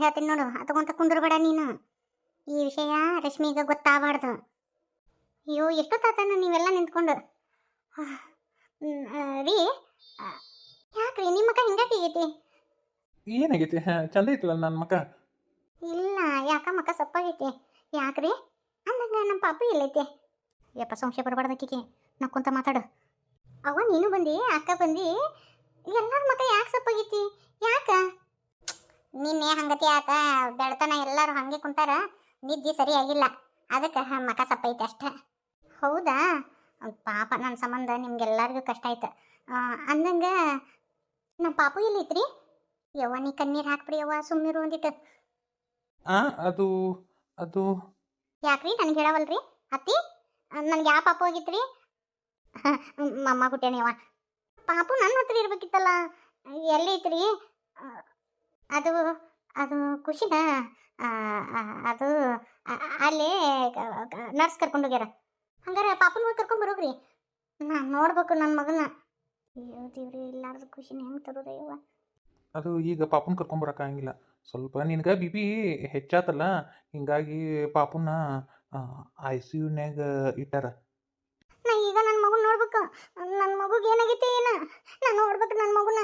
ಹೇಳ್ತೀನಿ ನೋಡು, ಅತಗೊಂತ ಕುಂದ್ರಬೇಡ ನೀನು. ಈ ವಿಷಯ ರಶ್ಮಿಗೆ ಗೊತ್ತಾಗಬಾರ್ದು. ಅಯ್ಯೋ ಎಷ್ಟೊತ್ತಾತನ ನೀವೆಲ್ಲ ನಿಂತ್ಕೊಂಡು. ರೀ ಯಾಕ್ರಿ ನಿಮ್ಮ ಮಕ್ಕ ಹಿಂಗಾಗೈತಿ? ಏನಾಗೈತಿ? ಚಂದ ಐತಲ್ಲ ನನ್ನ ಮಕ್ಕ. ಇಲ್ಲ ಯಾಕ ಮಕ್ಕ ಸಪ್ಪಾಗೈತಿ. ಯಾಕ್ರಿ ಅಂದಂಗ ನಮ್ಮ ಪಾಪು ಎಲ್ಲೈತಿ? ಯಪ್ಪ ಸಂಶಯ ಬರಬಾರ್ದಕ್ಕಿಗೆ ನಕ್ಕೊಂತ ಮಾತಾಡು. ಅವ್ವ ನೀನು ಬಂದಿ, ಅಕ್ಕ ಬಂದಿ, ಎಲ್ಲರ ಮಕ್ಕ ಯಾಕೆ ಸಪ್ಪಾಗೈತಿ? ಯಾಕ ನಿನ್ನೆ ಹಂಗತಿ ಆತ ಬೆಳತನ ಎಲ್ಲರೂ ಹಂಗೆ ಕುಂತಾರ, ನಿದ್ದೆ ಸರಿಯಾಗಿಲ್ಲ, ಅದಕ್ಕೆ ಮಕ ಸಪ್ಪೈತೆ ಅಷ್ಟೆ. ಹೌದಾ? ಪಾಪ ನನ್ನ ಸಂಬಂಧ ನಿಮ್ಗೆಲ್ಲರಿಗೂ ಕಷ್ಟ ಆಯ್ತು. ಅಂದಂಗ ನಮ್ಮ ಪಾಪು ಎಲ್ಲೈತ್ರಿ? ಯವ್ವ ನೀ ಕಣ್ಣೀರು ಹಾಕ್ಬಿಡಿ ಯವ್ವ, ಸುಮ್ಮನಿರು ಒಂದಿಟ್ಟು. ಅದು ಅದು ಯಾಕ್ರಿ ನನಗೆ ಹೇಳವಲ್ರಿ ಅತ್ತಿ? ನನಗೆ ಯಾವ ಪಾಪು ಹೋಗಿತ್ರಿ? ಮಮ್ಮ ಹುಟ್ಟೇನೇವ ಪಾಪು ನನ್ನ ಹತ್ರ ಇರ್ಬೇಕಿತ್ತಲ್ಲ, ಎಲ್ಲೈತ್ರಿ? ಅದು ಅದು ಖುಷಿನ ಅದು ಅಲ್ಲಿ ನರ್ಸ್ ಕರ್ಕೊಂಡೋಗ್ಯಾರ. ಹಂಗಾರೆ ಪಾಪನ ಹೋಗಿ ಕರ್ಕೊಂಬರೋಗ್ರಿ, ನಾನು ನೋಡ್ಬೇಕು ನನ್ನ ಮಗನ. ಅಯ್ಯೋ ದೇವ್ರಿ, ಇಲ್ಲಾರ್ದು ಖುಷಿನ ಹೆಂಗೆ ತರೋದಯ್ಯವ್ವ? ಅದು ಈಗ ಪಾಪುನ ಕರ್ಕೊಂಬರಕ್ಕಾಗಿಲ್ಲ, ಸ್ವಲ್ಪ ನಿನಗೆ ಬಿ ಪಿ ಹೆಚ್ಚಾತಲ್ಲ, ಹಿಂಗಾಗಿ ಪಾಪುನ ICU-ನ್ಯಾಗ ಇಟ್ಟಾರ. ನಾ ಈಗ ನನ್ನ ಮಗನ ನೋಡ್ಬೇಕು. ನನ್ನ ಮಗುಗೆ ಏನಾಗೈತಿ ಏನ? ನಾನು ನೋಡ್ಬೇಕು ನನ್ನ ಮಗುನ.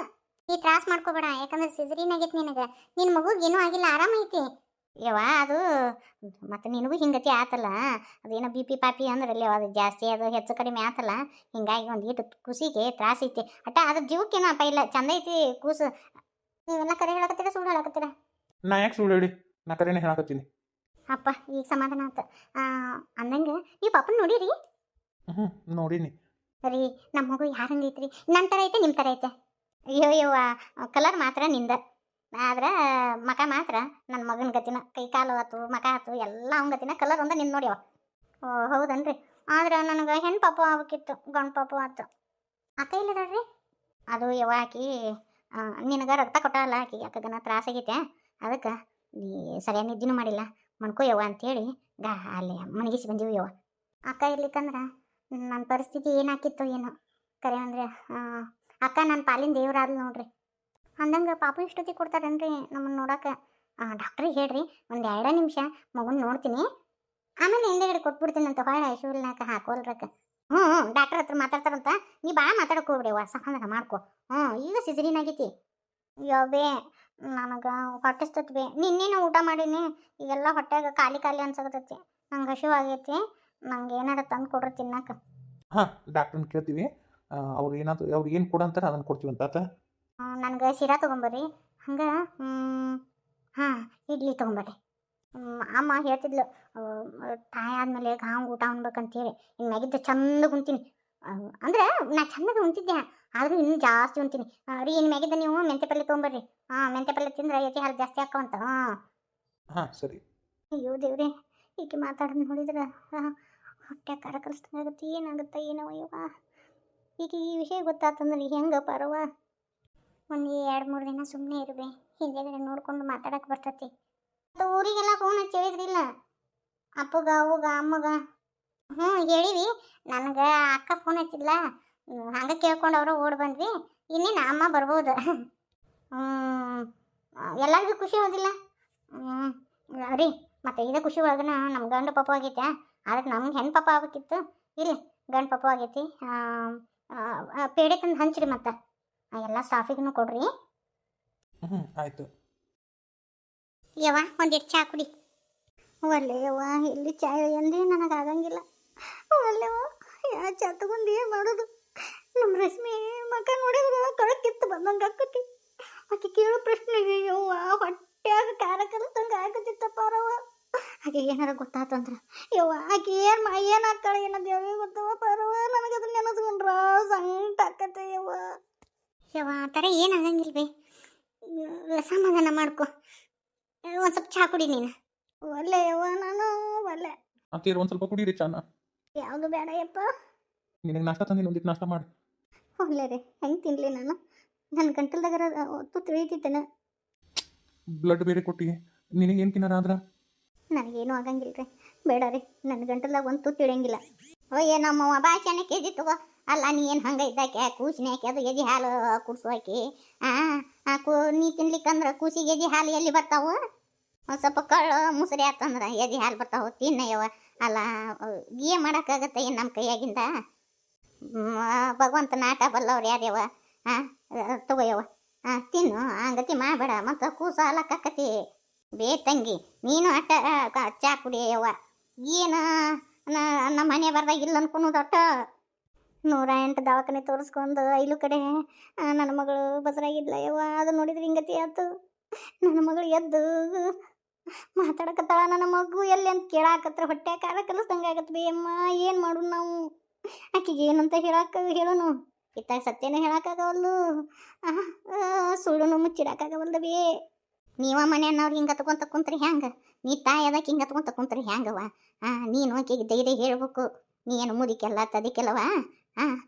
ಈ ತ್ರಾಸ ಮಾಡ್ಕೋಬೇಡ, ಯಾಕಂದ್ರೆ ಸಿಸರಿನ್ ಆಗೈತಿ ನಿನಗೆ. ನಿನ್ನ ಮಗುಗೆ ಏನೂ ಆಗಿಲ್ಲ, ಆರಾಮೈತಿ ಯವ್ವ. ಅದು ಮತ್ತು ನಿನಗೂ ಹಿಂಗತಿ ಆತಲ್ಲ, ಅದೇನೋ ಬಿ ಪಿ ಪಾಪಿ ಅಂದ್ರಲ್ಲಿ ಅದು ಜಾಸ್ತಿ, ಅದು ಹೆಚ್ಚು ಕಡಿಮೆ ಆತಲ್ಲ, ಹಿಂಗಾಗಿ ಒಂದು ಈಟು ಕೂಸಿಗೆ ತ್ರಾಸ ಐತಿ ಅಟ್ಟ. ಅದ್ರ ಜೀವಕ್ಕೇನೋ ಅಪ್ಪ ಇಲ್ಲ, ಚಂದ ಐತಿ ಕೂಸು. ನೀವೆಲ್ಲ ಕರೆ ಹೇಳಕತ್ತೀರ ಸುಳ್ಳು ಹೇಳಕತ್ತೀರ? ನಾ ಯಾಕೆ ಸುಳ್ಳು ಹೇಳಿ? ನಾ ಕರೆನೇ ಹೇಳಕತ್ತೀನಿ. ಅಪ್ಪ ಈಗ ಸಮಾಧಾನ ಆತ. ಅಂದಂಗೆ ನೀವು ಪಾಪನ ನೋಡಿರಿ? ನೋಡೀನಿ ರೀ. ನಮ್ಮ ಮಗು ಯಾರಂಗೈತ್ರಿ? ನನ್ನ ಥರ ಐತೆ ನಿಮ್ಮ ಥರ ಐತೆ? ಅಯ್ಯೋ ಯವ್ವ, ಕಲರ್ ಮಾತ್ರ ನಿಂದ, ಆದ್ರೆ ಮಕ ಮಾತ್ರ ನನ್ನ ಮಗನ ಗತಿನ. ಕೈ ಕಾಲು ಆತು, ಮಕ ಆತು, ಎಲ್ಲ ಅವನ ಗತಿನ. ಕಲರ್ ಒಂದ ನಿಂದು ನೋಡ್ಯವ. ಓ ಹೌದನ್ರಿ? ಆದ್ರೆ ನನಗೆ ಹೆಣ್ಣು ಪಾಪು ಆಗ್ಬೇಕಿತ್ತು, ಗಂಡು ಪಾಪು ಆತು. ಅಕ್ಕ ಇಲ್ಲದಾಳ್ರಿ? ಅದು ಯವ್ವ ಆಕಿ ನಿನಗೆ ರಕ್ತ ಕೊಟ್ಟಲ್ಲ, ಆಕಿಗೆ ಅಕ್ಕಗನ ತ್ರಾಸ ಆಗೈತೆ, ಅದಕ್ಕೆ ನೀ ಸರಿಯಾಗಿ ನಿದ್ದಿನೂ ಮಾಡಿಲ್ಲ, ಮಣ್ಕೋ ಯವ್ವ ಅಂಥೇಳಿ ಅಲ್ಲಿ ಮಣಗಿಸಿ ಬಂದೀವಿ ಯವ್ವ. ಅಕ್ಕ ಇರ್ಲಿಕ್ಕಂದ್ರೆ ನನ್ನ ಪರಿಸ್ಥಿತಿ ಏನಾಕಿತ್ತು ಏನೋ. ಕರೆ ಅಂದರೆ ಅಕ್ಕ ನನ್ನ ಪಾಲಿನ ದೇವ್ರಾದ್ಲು ನೋಡ್ರಿ. ಅಂದಂಗೆ ಪಾಪು ಇಷ್ಟೊತ್ತಿಗೆ ಕೊಡ್ತಾರೇನ್ರಿ ನಮ್ಮನ್ನು ನೋಡೋಕೆ? ಡಾಕ್ಟ್ರಿಗೆ ಹೇಳ್ರಿ, ಒಂದು 2 ನಿಮಿಷ ಮಗುನ ನೋಡ್ತೀನಿ, ಆಮೇಲೆ ಹಿಂದೆಗಡೆ ಕೊಟ್ಬಿಡ್ತೀನಿ ಅಂತ. ಹೊಳೆ ಶೂಲ್ನಾಕ ಹಾಕೋಲ್ರಕ್ಕ. ಡಾಕ್ಟರ್ ಹತ್ರ ಮಾತಾಡ್ತಾರಂತ, ನೀ ಭಾಳ ಮಾತಾಡಕ್ಕೆ ಹೋಗ್ಬಿಡಿವ, ಸಮಾಧಾನ ಮಾಡ್ಕೊ. ಈಗ ಸಿಸರಿನ್ ಆಗೈತಿ. ಯವ್ವೇ ನನಗೆ ಹೊಟ್ಟೆ ಸ್ತತ್ವಿ. ನಿನ್ನೇನು ಊಟ ಮಾಡೀನಿ, ಈಗೆಲ್ಲ ಹೊಟ್ಟೆಗೆ ಖಾಲಿ ಖಾಲಿ ಅನ್ಸಕತ್ತೈತಿ. ನಂಗೆ ಹಸಿವು ಆಗೈತಿ, ನಂಗೆ ಏನಾರ ತಂದು ಕೊಡ್ರಿ ತಿನ್ನಕ್ಕೆ. ಹಾಂ, ಡಾಕ್ಟ್ರನ್ನ ಕೇಳ್ತೀವಿ, ಅವ್ರು ಏನಾದ್ರು ಅವ್ರು ಏನು ಕೊಡಂತಾರೆ ಅದನ್ನು ಕೊಡ್ತೀವಿ ಅಂತ ಆತ. ನನಗೆ ಶಿರಾ ತೊಗೊಂಬರ್ರಿ. ಹಂಗೆ ಹಾಂ ಇಡ್ಲಿ ತೊಗೊಂಬರ್ರಿ. ಅಮ್ಮ ಹೇಳ್ತಿದ್ಲು ತಾಯಿ ಆದಮೇಲೆ ಗಾಂವ್ ಊಟ ಉಣ್ಬೇಕಂತೇಳಿ. ಇನ್ನು ಮ್ಯಾಗಿದ್ದು ಚಂದ ಉಣ್ತೀನಿ. ಅಂದರೆ ನಾ ಚಂದಾಗ ಉಣ್ತಿದ್ದೆ, ಆದರೂ ಇನ್ನೂ ಜಾಸ್ತಿ ಉಣ್ತೀನಿ ರೀ. ಇನ್ನು ಮ್ಯಾಗಿದ್ದ ನೀವು ಮೆಂತ್ಯ ಪಲ್ಯ ತೊಗೊಂಬರ್ರಿ. ಮೆಂತ್ಯ ಪಲ್ಯ ತಿಂದ್ರೆ ಎದೆ ಹಾಲು ಜಾಸ್ತಿ ಹಾಕವಂತ. ಹಾಂ ಸರಿ. ಅಯ್ಯೋ ದೇವ್ರೆ, ಈಕೆ ಮಾತಾಡೋದು ನೋಡಿದ್ರೆ ಹೊಟ್ಟೆ ಕರ ಕಲಿಸ್ದಂಗಾಗುತ್ತೆ. ಏನಾಗುತ್ತೆ ಏನೋ ಅಯ್ಯವ್ವ. ಈಗ ಈ ವಿಷಯ ಗೊತ್ತಾತಂದ್ರೆ ಹೆಂಗೆ ಪರವ? ಒಂದು 2-3 ದಿನ ಸುಮ್ಮನೆ ಇರುವೆ, ಹಿಂದೆಗಡೆ ನೋಡ್ಕೊಂಡು ಮಾತಾಡಕ್ಕೆ ಬರ್ತೈತಿ. ಮತ್ತು ಊರಿಗೆಲ್ಲ ಫೋನ್ ಹಚ್ಚಿ ಹೇಳಿದ್ರಿಲ್ಲ, ಅಪ್ಪಗ ಅವ್ಗ ಅಮ್ಮಗ? ಹೇಳಿವಿ. ನನಗೆ ಅಕ್ಕ ಫೋನ್ ಹಚ್ಚಿದ್ಲ, ಹಂಗೆ ಕೇಳ್ಕೊಂಡು ಅವರು ಓಡಿ ಬಂದ್ವಿ. ಇನ್ನೇನು ಅಮ್ಮ ಬರ್ಬೋದು. ಎಲ್ಲರಿಗೂ ಖುಷಿ ಹೋದಿಲ್ಲ ರೀ. ಮತ್ತು ಇದೇ ಖುಷಿ ಒಳಗನ ನಮ್ಮ ಗಂಡು ಪಾಪ ಆಗೈತೆ, ಆದ್ರೆ ನಮ್ಗೆ ಹೆಣ್ಣು ಪಾಪ ಆಗ್ಬೇಕಿತ್ತು. ಇಲ್ಲಿ ಗಂಡು ಪಾಪ ಆಗೈತಿ. ಪೇಡೆ ತಂದು ಹಂಚ್ರಿ, ಮತ್ತು ಎಲ್ಲ ಸ್ಟಾಫಿಗೂ ಕೊಡ್ರಿ. ಆಯಿತು. ಯವ್ವ ಒಂದಿಟ್ಟು ಚಾ ಕುಡಿ. ಒಳ್ಳೆ ಯವ್ವ, ಇಲ್ಲಿ ಚಾಯ್ ಎಂದೇ ನನಗೆ ಆಗಂಗಿಲ್ಲ. ಒಳ್ಳೆವ ಯಾ ಚಾ ತಗೊಂಡು ಏನು ಮಾಡೋದು? ನಮ್ಮ ರಶ್ಮಿ ಮಕ ನೋಡಿದ್ರೆ ಕಳಕಿತ್ತು ಬಂದಂಗೆ ಆಕತಿ. ಆಕೆ ಕೇಳೋ ಪ್ರಶ್ನೆಗೆ ಯವ್ವ ಹೊಟ್ಟೆಯಾಗ ಖಾರ ಕಲಿಸ್ತಂಗೆ ಆಗತ್ತಿತ್ತಪ್ಪ ರವ. ಆಕೆ ಏನಾರ ಗೊತ್ತಾತಂದ್ರೆ ಯವ್ವ ಆಕೆ ಏನು ಹಾಕ್ತಾಳೆ ಏನೋ ದೇವೇ ಗೊತ್ತವ ಪರವ. ನನಗೆ ಅದನ್ನ ನೆನೆಸ್ಕೊಂಡ್ರ ಸಂಕಟ ಆಕತ್ತೆ ಯವ್ವ. ಯವ್ವ ಆ ಥರ ಏನು ಆಗಂಗಿಲ್ವೇ? ಸಮಾಧಾನ ಮಾಡ್ಕೊ. ಒಂದು ಸ್ವಲ್ಪ ಚಾ ಕುಡಿ ನೀನು. ಒಳ್ಳೆ ಯವ್ವ ನಾನು ಒಳ್ಳೆ. ಅಂತೀರ ಒಂದು ಸ್ವಲ್ಪ ಕುಡೀರಿ ಚಾನ. ಯಾವುದು ಬೇಡ ಯಪ್ಪ. ನಿನಗೆ ನಾಷ್ಟ ತಂದಿನಿ, ಒಂದಿಟ್ಟು ನಾಷ್ಟ ಮಾಡಿ. ಒಳ್ಳೆ ರೀ, ಹೆಂಗೆ ತಿನ್ಲಿ ನಾನು? ನನ್ನ ಗಂಟಲ್ದಾಗರ ಹೊತ್ತು ತಿಳಿತೈತೇನೆ. ಬ್ಲಡ್ ಬೇರೆ ಕೊಟ್ಟು ನಿನಗೇನು ತಿನ್ನಾರ ಆದ್ರೆ? ನನಗೇನು ಆಗಂಗಿಲ್ಲ ರೀ, ಬೇಡ ರೀ. ನನ್ನ ಗಂಟಲ್ದಾಗ ಒಂದು ತುತ್ತು ಇಳಂಗಿಲ್ಲ. ಓಯ್ಯ ನಮ್ಮವ್ವ ಭಾಷೆನೇ ಕೆಜಿ ತಗೋ. ಅಲ್ಲ ನೀ ಏನು ಹಂಗೆ ಇದ್ದಾಕೆ ಕೂಸಿನ ಹಾಕಿ ಅದು ಎಜಿ ಹಾಲು ಕುಡ್ಸು ಹಾಕಿ. ನೀ ತಿನ್ಲಿಕ್ಕಂದ್ರೆ ಕೂಸಿಗೆ ಎಜಿ ಹಾಲು ಎಲ್ಲಿ ಬರ್ತಾವು? ಒಂದು ಸ್ವಲ್ಪ ಕಳ್ಳು ಮುಸುರಿ ಆತಂದ್ರೆ ಎದೆ ಹಾಲು ಬರ್ತಾವ ತಿನ್ನಯ್ಯವ. ಅಲ್ಲ ಏನು ಮಾಡೋಕ್ಕಾಗತ್ತೆ ಏನು ನಮ್ಮ ಕೈಯಾಗಿಂದ. ಭಗವಂತನ ಆಟ ಬಲ್ಲವ್ರು ಯಾರ್ಯವ. ಹಾಂ ತಗೋಯವ, ತಿನ್ನು, ಹಂಗತಿ ಮಾಡಬೇಡ ಮತ್ತು ಕೂಸ ಹಾಲಕ್ಕಾಕತಿ. ಬೇ ತಂಗಿ ನೀನು ಅಟ್ಟ ಚಾ ಕುಡಿಯವ್ವ. ಏನು ನಮ್ಮ ಮನೆ ಬರ್ದಾಗ ಇಲ್ಲ ಅನ್ಕೊಳೋದೊಟ್ಟ 108 ದವಾಖಾನೆ ತೋರಿಸ್ಕೊಂಡು ಐಲು ಕಡೆ ನನ್ನ ಮಗಳು ಬಸರಾಗಿದ್ಲ ಯವ್ವ. ಅದು ನೋಡಿದ್ರೆ ಹಿಂಗತಿ ಆಯ್ತು. ನನ್ನ ಮಗಳು ಎದ್ದು ಮಾತಾಡಕತ್ತಾಳ. ನನ್ನ ಮಗು ಎಲ್ಲಿ ಅಂತ ಕೇಳಾಕತ್ರ ಹೊಟ್ಟೆ ಕಾರ ಕಲಿಸ್ದಂಗೆ ಆಗತ್ತೆ ಬಿ ಅಮ್ಮ. ಏನು ಮಾಡು ನಾವು? ಆಕಿಗೆ ಏನಂತ ಹೇಳೋನು? ಇತ್ತಾಗ ಸತ್ಯನೂ ಹೇಳಕ್ಕಾಗವಲ್ದು, ಸುಳ್ಳುನು ಮುಚ್ಚಿಡಕ್ಕಾಗವಲ್ದ ಬಿ. ನೀವ ಮನೆಯನ್ನವ್ರು ಹಿಂಗೆ ತಗೊಂತ ಕುಂತ್ರಿ ಹ್ಯಾಂಗ? ನೀ ತಾಯಿ ಅದಕ್ಕೆ ಹಿಂಗೆ ತಗೊಂತ ಕುಂತ್ರಿ ಹ್ಯಾಂಗವ? ನೀನು ಆಕೆಗೆ ಧೈರ್ಯ ಹೇಳ್ಬೇಕು. ನೀ ಏನು ಮುದಿಕೆಲ್ಲ ತದಿಕೆಲ್ಲವ.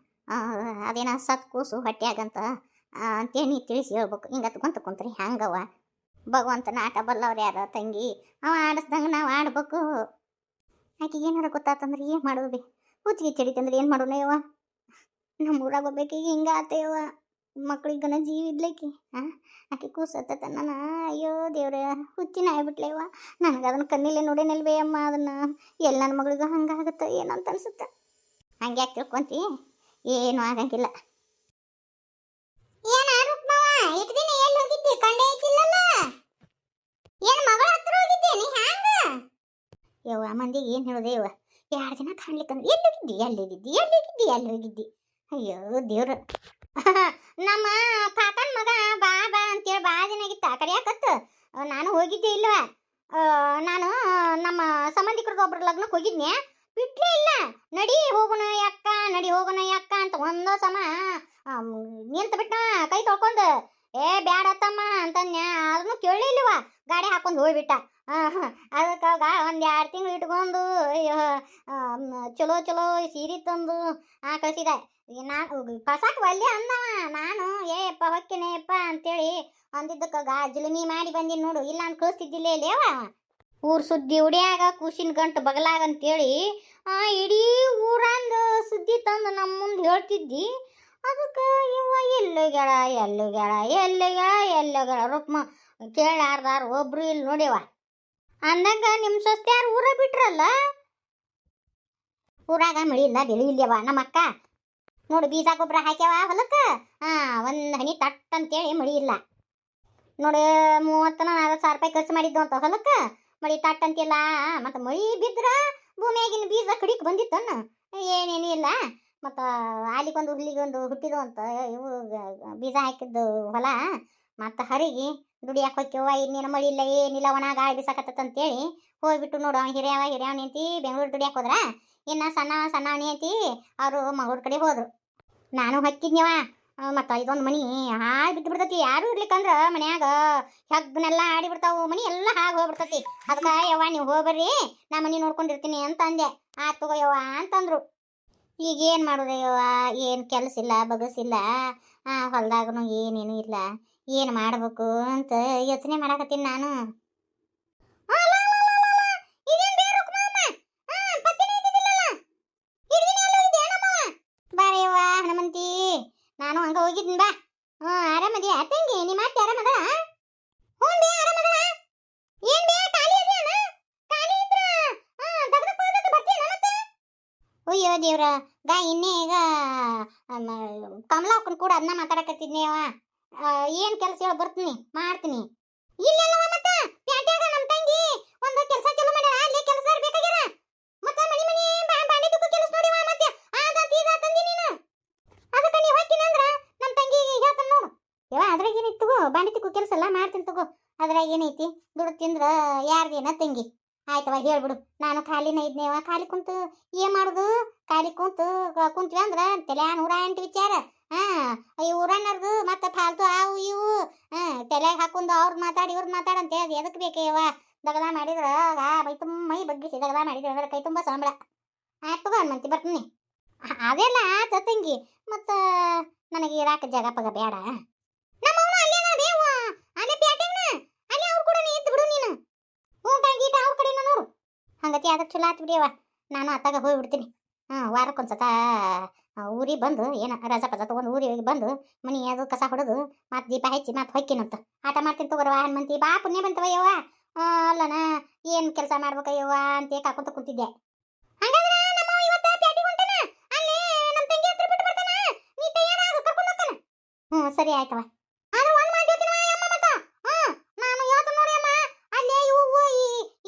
ಅದೇನ ಸತ್ ಕೂಸು ಹೊಟ್ಯಾಗಂತ ಅಂತೇಳಿ ನೀ ತಿಳಿಸಿ ಹೇಳ್ಬೇಕು. ಹಿಂಗೆ ತಗೊಂತ ಕುಂತ್ರಿ ಹ್ಯಾಂಗವ? ಭಗವಂತನ ಆಟ ಬಲ್ಲವ್ರು ಯಾರ ತಂಗಿ. ಅವ ಆಡಿಸ್ದಂಗೆ ನಾವು ಆಡ್ಬೇಕು. ಆಕೆಗೆ ಏನಾರ ಗೊತ್ತಾತಂದ್ರೆ ಏನು ಮಾಡೋದು ಬಿ? ಹುಚ್ಚಿಗೆ ಚಡಿತಂದ್ರೆ ಏನು ಮಾಡೋಣ ಯವ್ವ? ನಮ್ಮ ಊರಾಗ ಹೋಗ್ಬೇಕೀಗ ಹಿಂಗೆ ಆತೇವ. ಮಕ್ಳಿಗನ ಜೀವ ಇದ್ಲೈಕಿ. ಆಕೆ ಕೂಸತ್ತ ನನ್ನ. ಅಯ್ಯೋ ದೇವ್ರೆ, ಹುಚ್ಚಿನ ಆಗ್ಬಿಟ್ಲೇವ. ನನಗೆ ಅದನ್ನು ಕಣ್ಣಿಲೆ ನೋಡೇನಲ್ವೇ ಅಮ್ಮ. ಅದನ್ನು ಎಲ್ಲ ನನ್ನ ಮಗಳಿಗೂ ಹಂಗಾಗತ್ತೆ ಏನಂತ ಅನ್ಸುತ್ತೆ. ಹಂಗೆ ಯಾಕೆ ತಿಳ್ಕೊಂತಿ? ಏನು ಆಗಂಗಿಲ್ಲ. ಏನು ರೂಪಮ್ಮ, ಇಷ್ಟು ದಿನ ಎಲ್ಲಿ ಹೋಗಿದ್ದಿ? ಕಂಡೇ ಐತಿಲ್ಲಲ್ಲ. ಏನು ಮಗಳ ಹತ್ರ ಹೋಗಿದ್ದೇನೆ ಹ್ಯಾಂಗ? ಯವ್ವ ಮಂದಿಗೆ ಏನು ಹೇಳೋದು ಯವ್ವ? 2 ದಿನ ಕಾಣ್ಲಿಕ್ಕಂದ್ರೆ ಎಲ್ಲಿ ಹೋಗಿದ್ದಿ? ಅಯ್ಯೋ ದೇವ್ರ. ನಮ್ಮ ಕಾಕನ ಮಗ ಬಾ ಬಾ ಅಂತೇಳಿ ಭಾಳ ದಿನ ಆಗಿತ್ತ ಕರಿಯಾಕತ್ತ. ನಾನು ಹೋಗಿದ್ದೆ ಇಲ್ವ. ನಾನು ನಮ್ಮ ಸಂಬಂಧಿಕರದ ಒಬ್ರ ಲಗ್ನಕ್ಕೆ ಹೋಗಿದ್ನೆ. ಬಿಟ್ಲೇ ಇಲ್ಲ. ನಡಿ ಹೋಗೋಣ ಯಾಕ ಅಂತ ಒಂದೋ ಸಮ ನಿಂತು ಬಿಟ್ಟ ಕೈ ತೊಳ್ಕೊಂಡು. ಬ್ಯಾಡ ತಮ್ಮ ಅಂತನ್ಯ. ಅದನ್ನು ಕೇಳಲಿಲ್ಲವ. ಗಾಡಿ ಹಾಕೊಂಡು ಹೋಗ್ಬಿಟ್ಟ. ಅದಕ್ಕೆ 1-2 ತಿಂಗಳು ಇಟ್ಕೊಂಡು ಚಲೋ ಸೀರೆ ತಂದು ಕಳಿಸಿದ. ನಾನು ಕಳ್ಸಾಕ ಒಲ್ಲೆ ಅಂದವ. ನಾನು ಏಪ್ಪ ಹೊಕ್ಕೇನೆಯಪ್ಪ ಅಂತೇಳಿ ಅಂದಿದ್ದಕ್ಕೆ ಜುಲುಮಿ ಮಾಡಿ ಬಂದಿನಿ ನೋಡು. ಇಲ್ಲ ಅಂತ ಕಳಿಸ್ತಿದ್ದಿಲ್ಲ ಇಲ್ಲೇವ. ಊರು ಸುದ್ದಿ ಉಡಿಯಾಗ ಕೂಸಿನ ಗಂಟು ಬಗಲಾಗ ಅಂತೇಳಿ ಇಡೀ ಊರಂದ ಸುದ್ದಿ ತಂದು ನಮ್ಮ ಮುಂದೆ ಹೇಳ್ತಿದ್ದಿ. ಅದಕ್ಕೆ ಇವ ಎಲ್ಲೋಗ್ಯಾಳ ರೂಪಮ್ಮ ಕೇಳಾರ್ದಾರ ಒಬ್ರು ಇಲ್ಲಿ ನೋಡ್ಯವ. ಅಂದಂಗ ನಿಮ್ಮ ಸೊಸ್ತ್ಯಾರು ಊರ ಬಿಟ್ರಲ್ಲ. ಊರಾಗ ಮಳಿ ಇಲ್ಲ ಬೆಳಿ ಇಲ್ಲವ. ನಮ್ಮ ಅಕ್ಕ ನೋಡು ಬೀಜ ಗೊಬ್ಬರ ಹಾಕ್ಯಾವ ಹೊಲಕ್ಕೆ. ಒಂದು ಹನಿ ತಟ್ ಅಂತೇಳಿ ಮಳಿ ಇಲ್ಲ ನೋಡಿ. 30,000-40,000 ರೂಪಾಯಿ ಖರ್ಚು ಮಾಡಿದ್ದು ಅಂತ ಹೊಲಕ್ಕೆ. ಮಳಿ ತಟ್ ಅಂತಿಲ್ಲ. ಮತ್ತು ಮಳಿ ಬಿದ್ರ ಭೂಮಿಯಾಗಿನ ಬೀಜ ಕಡಿಕ್ ಬಂದಿತ್ತನ್ನ. ಏನೇನು ಇಲ್ಲ. ಮತ್ತು ಆಲಿಗೊಂದು ಹುಲ್ಲಿಗೊಂದು ಹುಟ್ಟಿದು ಅಂತ ಇವು ಬೀಜ ಹಾಕಿದ್ದು ಹೊಲ. ಮತ್ತು ಹರಿಗೆ ದುಡಿಯಾಕೆ ಹೋಗ್ಯವ. ಇನ್ನೇನು ಮಳಿ ಇಲ್ಲ ಏನಿಲ್ಲ, ಒಣ ಗಾಳಿ ಬೀಸಾಕತ್ತಂತೇಳಿ ಹೋಗ್ಬಿಟ್ಟು ನೋಡು. ಅವ್ನು ಹಿರಿಯವ ನಿಂತಿ ಬೆಂಗಳೂರು ದುಡಿಯಾಕೆ ಹೋದ್ರ. ಇನ್ನು ಸಣ್ಣವಣಿ ಐತಿ ಅವರು ಮಗಳೂರು ಕಡೆ ಹೋದ್ರು. ನಾನು ಹಕ್ಕಿದ್ನವ. ಮತ್ತು ಇದೊಂದು ಮನಿ ಹಾಳು ಬಿದ್ದು ಬಿಡ್ತತಿ. ಯಾರು ಇರ್ಲಿಕ್ಕಂದ್ರೆ ಮನ್ಯಾಗ ಹೆಗ್ನೆಲ್ಲ ಆಡಿಬಿಡ್ತಾವು. ಮನಿ ಎಲ್ಲ ಹಾಗೆ ಹೋಗ್ಬಿಡ್ತತಿ. ಅದಕ್ಕೆ ಯವ್ವ ನೀವು ಹೋಗ್ಬರ್ರಿ, ನಾ ಮನಿ ನೋಡ್ಕೊಂಡಿರ್ತೀನಿ ಅಂತ ಅಂದೆ. ಆತು ತಗೋ ಯವ್ವ ಅಂತಂದ್ರು. ಈಗ ಏನು ಮಾಡೋದು ಯವ್ವ? ಏನು ಕೆಲಸ ಇಲ್ಲ, ಬಗಸಿಲ್ಲ. ಹೊಲ್ದಾಗೂ ಏನೇನು ಇಲ್ಲ. ಏನು ಮಾಡ್ಬೇಕು ಅಂತ ಯೋಚನೆ ಮಾಡಕತ್ತೀನಿ ನಾನು. ಬಾರವ್ವ ಹನುಮಂತಿ, ನಾನು ಹಂಗ ಹೋಗಿದ್ದೀನಿ ಬಾ. ಆರಾಮದಿ ತಂಗಿ? ನಿಮ್ಮ ಅತ್ತೆ ಆರಾಮದ? ಹ್ಞೂ ಬೇ ಆರಾಮದ. ಏನ್ ಬೇ ಖಾಲಿ ಅದೇನ? ಖಾಲಿ ಇದ್ರ ದಗದಕ್ಕೆ ಬರ್ತೀನ ಮತ್ತೆ? ಅಯ್ಯೋ ದೇವ್ರ, ಇನ್ನೇ ಈಗ ಕಮಲಾಕ್ಕನ್ ಕೂಡ ಅದನ್ನ ಮಾತಾಡಕತ್ತಿದ್ನೇವ. ಏನು ಕೆಲಸ ಹೇಳಿ ಬರ್ತೀನಿ, ಮಾಡ್ತೀನಿ. ಇಲ್ಲೆಲ್ಲವ ಮತ್ತೆ ಪ್ಯಾಟ್ಯಾಗ ನಮ್ಮ ತಂಗಿ ಒಂದು ಕೆಲಸ ಚಲೋ ಮಾಡ್ಯಾಳ. ಅಲ್ಲಿ ಕೆಲಸ ಬೇಕಾಗ್ಯಾರ. ಮತ್ತೆ ಮನಿ ಬಾಂಡೆ ತುಕ್ಕು ಕೆಲಸ ನೋಡಿವ. ಮತ್ತೆ ಈಗ ತಂದಿ ನೀನು. ಅದಕ್ಕೆ ನೀವು ಹೋಗ್ತೀನಿ ಅಂದ್ರೆ ನಮ್ಮ ತಂಗಿಗೆ ಹೇಳ್ತಾನೆ ನೋಡು. ಯವ್ವ ಅದ್ರಾಗ ಏನೈತಿ ತಗೋ, ಬಾಂಡೆ ತುಕ್ಕು ಕೆಲಸ ಎಲ್ಲ ಮಾಡ್ತೀನಿ ತಗೋ. ಅದ್ರಾಗ ಏನೈತಿ? ದುಡ್ಡು ತಿಂದ್ರೆ ಯಾರ್ದೇನ ತಂಗಿ? ಆಯ್ತವ ಹೇಳ್ಬಿಡು. ನಾನು ಖಾಲಿನ ಇದ್ನೇವ. ಖಾಲಿ ಕುಂತು ಏನು ಮಾಡೋದು? ಖಾಲಿ ಕುಂತ್ವಿ ಅಂದ್ರೆ ತಲೆ 108 ವಿಚಾರ. ಈ ಊರನ್ನರ್ದು ಮತ್ತೆ ಫಾಲ್ತು ಅವು ಇವು ತಲೆಗೆ ಹಾಕೊಂಡು ಅವ್ರದ್ದು ಮಾತಾಡಿ ಇವ್ರದ್ದು ಮಾತಾಡಂತ ಹೇಳಿ ಎದಕ್ಕೆ ಬೇಕೇವ? ದಗದ ಮಾಡಿದ್ರೆ ಮೈ ಬಗ್ಗಿಸಿ ದಗದ ಮಾಡಿದ್ರೆ ಅಂದ್ರೆ ಕೈ ತುಂಬ ಸಂಬಳ. ಆಯ್ತು ತಗೋ ಹನುಮಂತಿ, ಬರ್ತೀನಿ. ಅದೆಲ್ಲ ಆತ ತಂಗಿ. ಮತ್ತು ನನಗೆ ಇರಾಕ ಜಾಗ ಪಗ ಬೇಡ. ನಮ್ಮವನು ಅಲ್ಲೇ ಬೇವ ಅಲ್ಲೇ ಪ್ಯಾಟೆಗ್ನ ಅಲ್ಲೇ ಅವ್ರ ಕೂಡ ಇದ್ದು ಬಿಡು ನೀನು. ಊಟ ಗೀಟ ಅವ್ರ ಕಡೆನ ನೋಡು. ಹಂಗತಿ ಅದಕ್ಕೆ ಚಲೋ ಆತು ಬಿಡಿಯವ. ನಾನು ಅತ್ತಾಗ ಹೋಗಿಬಿಡ್ತೀನಿ. ವಾರಕ್ಕೊಂದ್ಸತ ಊರಿಗೆ ಬಂದು ಏನು ರಜಾ ಪಜಾ ತೊಗೊಂಡು ಊರಿಗೆ ಬಂದು ಮನಿ ಅದು ಕಸ ಹೊಡೆದು ಮತ್ತೆ ದೀಪ ಹಚ್ಚಿ ಮತ್ತೆ ಹೊಕ್ಕಿನಂತ ಆಟ ಮಾಡ್ತೀನಿ ತಗೋರವ ಹನುಮಂತಿ. ಬಾ ಪುಣ್ಯ ಬಂತವ ಯವ್ವ. ಅಲ್ಲನ ಏನು ಕೆಲಸ ಮಾಡ್ಬೇಕಯ್ಯವ್ವ ಅಂತ ಕಾಕೊಂತ ಕುಂತಿದ್ದೆ. ಹಂಗಾದ್ರೆ ನಮ್ಮವ ಇವತ್ತ ಪ್ಯಾಟಿಗೆ ಹೊಂಟಾನ. ಅಲ್ಲಿ ನಮ್ಮ ತಂಗಿ ಹತ್ರ ಬಿಟ್ಟು ಬರ್ತಾನ. ನೀ ತಯಾರಾಗು, ಕರ್ಕೊಂಡು ಹೋಗ್ತಾನ. ಸರಿ ಆಯ್ತವ. ಆದ್ರೆ ಒಂದು ಮಾತು ಹೇಳ್ತೀನಿ ಅಮ್ಮ ಮತ್ತ. ನಾನು ಇವತ್ತು ನೋಡಿ ಅಮ್ಮ, ಅಲ್ಲೇ ಇವು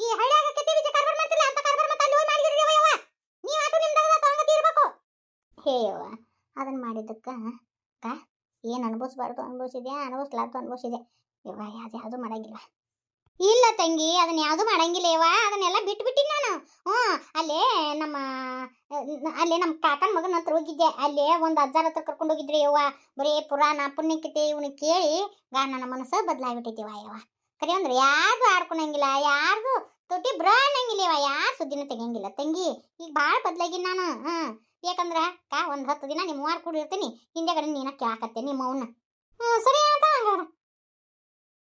ಈ ಹಳ್ಳಿಯಾಗ ಕೆಟ್ಟಿ ಬಿಚ್ಚಿ ಕಾರ್ಬಾರ್ ಮಾಡ್ತಿಲ್ಲ ಅಂತ ಕಾರ್ಬಾರ್ ಮತ್ತೆ ಅಲ್ಲಿ ಹೋಗಿ ಮಾಡಿಗಿರಿ ಯವ್ವ. ನೀವು ಆಟು ನಿಮ್ದಾಗ ತಗೊಂಡು ಇರ್ಬೇಕು. ಹೇ ಯವ್ವ, ಅದನ್ನ ಮಾಡಿದ್ದಕ್ಕೆ ಏನು ಅನುಭವಿಸ್ಬಾರ್ದು ಅನುಭವಿಸಿದೆ, ಅನುಭವಿಸ್ಲಾರ್ದು ಅನುಭವಿಸಿದೆ ಯವ್ವ. ಯಾವುದು ಮಾಡಂಗಿಲ್ಲ. ಇಲ್ಲ ತಂಗಿ, ಅದನ್ನ ಯಾವುದು ಮಾಡಂಗಿಲ್ಲ ಯವ್ವ. ಅದನ್ನೆಲ್ಲ ಬಿಟ್ಬಿಟ್ಟಿನಿ ನಾನು. ಅಲ್ಲೇ ನಮ್ಮ ಕಾಕನ ಮಗನ ಹತ್ರ ಹೋಗಿದ್ದೆ. ಅಲ್ಲೇ ಒಂದು ಅಜ್ಜಾರ ಹತ್ರ ಕರ್ಕೊಂಡು ಹೋಗಿದ್ರಿ ಯವ್ವ. ಬರೀ ಪುರಾಣ ಪುಣ್ಯಕತೆ ಇವನು ಕೇಳಿ ನನ್ನ ಮನಸ್ಸು ಬದಲಾಗ್ಬಿಟ್ಟಿದ್ದೀವ ಯವ್ವ. ಕರೆ ಅಂದ್ರೆ ಯಾರ್ದು ಆಡ್ಕೊಳಂಗಿಲ್ಲ, ಯಾರ್ದು ತೊಟ್ಟಿ ಬ್ರಾಣಂಗಿಲ್ಲ ಯವ್ವ, ಯಾರು ಸುದ್ದಿನ ತೆಗಿಯಂಗಿಲ್ಲ ತಂಗಿ. ಈಗ ಭಾಳ ಬದಲಾಗಿನಿ ನಾನು. ಯಾಕಂದ್ರೆ ಒಂದು 10 ದಿನ ನಿಮ್ಮ ಮಾರು ಕೂಡಿರ್ತೀನಿ, ಹಿಂದೆಗಡೆ ನೀನ ಕೇಳಾಕತ್ತೆ ನಿಮ್ಮ ಅವನ್ನ. ಸರಿ ಅಂತ